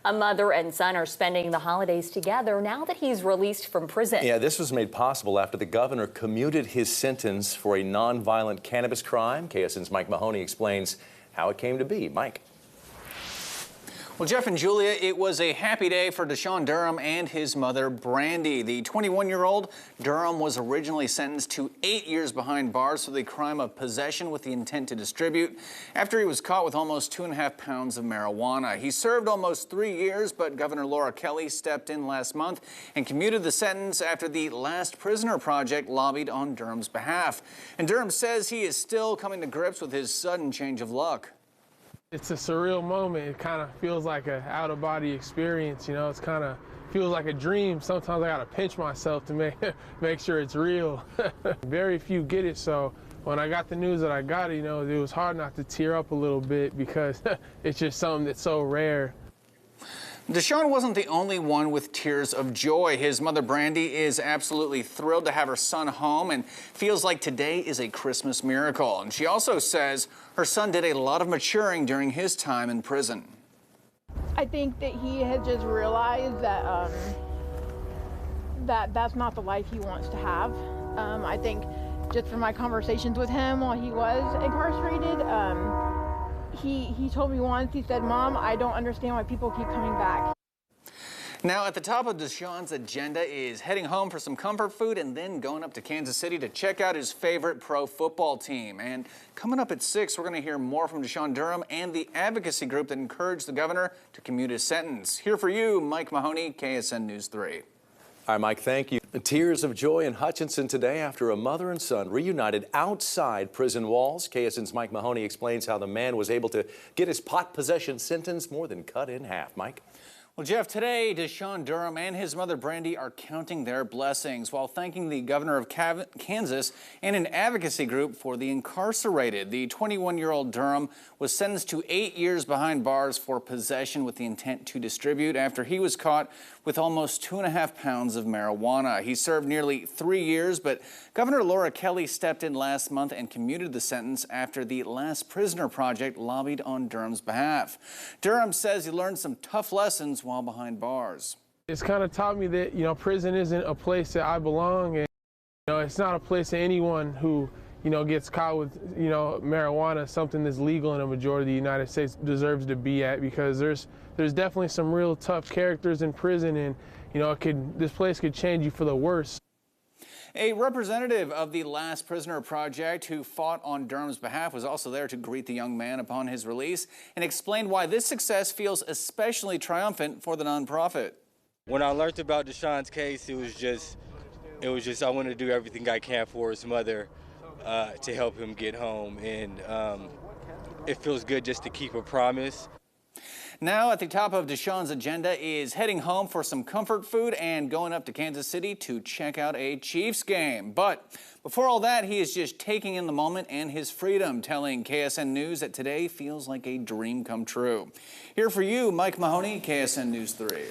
A mother and son are spending the holidays together now that he's released from prison. Yeah, this was made possible after the governor commuted his sentence for a nonviolent cannabis crime. KSN's Mike Mahoney explains how it came to be. Mike. Well, Jeff and Julia, it was a happy day for Deshaun Durham and his mother, Brandy. The 21-year-old Durham was originally sentenced to 8 years behind bars for the crime of possession with the intent to distribute after he was caught with almost 2.5 pounds of marijuana. He served almost 3 years, but Governor Laura Kelly stepped in last month and commuted the sentence after the Last Prisoner Project lobbied on Durham's behalf. And Durham says he is still coming to grips with his sudden change of luck. It's a surreal moment. It kind of feels like an out-of-body experience, you know. It's kind of feels like a dream. Sometimes I got to pinch myself to make sure it's real. Very few get it, so when I got the news that I got it, you know, it was hard not to tear up a little bit because it's just something that's so rare. Deshaun wasn't the only one with tears of joy. His mother, Brandy, is absolutely thrilled to have her son home and feels like today is a Christmas miracle. And she also says her son did a lot of maturing during his time in prison. I think that he had just realized that that's not the life he wants to have. I think just from my conversations with him while he was incarcerated, he told me once, he said, "Mom, I don't understand why people keep coming back." Now, at the top of Deshaun's agenda is heading home for some comfort food and then going up to Kansas City to check out his favorite pro football team. And coming up at 6, we're going to hear more from Deshaun Durham and the advocacy group that encouraged the governor to commute his sentence. Here for you, Mike Mahoney, KSN News 3. All right, Mike, thank you. Tears of joy in Hutchinson today after a mother and son reunited outside prison walls. KSN's Mike Mahoney explains how the man was able to get his pot possession sentence more than cut in half. Mike? Well, Jeff, today Deshaun Durham and his mother Brandy are counting their blessings while thanking the governor of Kansas and an advocacy group for the incarcerated. The 21-year-old Durham was sentenced to 8 years behind bars for possession with the intent to distribute after he was caught with almost 2.5 pounds of marijuana. He served nearly 3 years, but Governor Laura Kelly stepped in last month and commuted the sentence after the Last Prisoner Project lobbied on Durham's behalf. Durham says he learned some tough lessons while behind bars. It's kind of taught me that, you know, prison isn't a place that I belong, and, you know, it's not a place that anyone who, you know, gets caught with, you know, marijuana, something that's legal in a majority of the United States, deserves to be at, because there's definitely some real tough characters in prison, and, you know, this place could change you for the worse. A representative of the Last Prisoner Project who fought on Durham's behalf was also there to greet the young man upon his release and explained why this success feels especially triumphant for the nonprofit. When I learned about Deshaun's case, it was just I want to do everything I can for his mother to help him get home, and it feels good just to keep a promise. Now at the top of Deshaun's agenda is heading home for some comfort food and going up to Kansas City to check out a Chiefs game. But before all that, he is just taking in the moment and his freedom, telling KSN News that today feels like a dream come true. Here for you, Mike Mahoney, KSN News 3.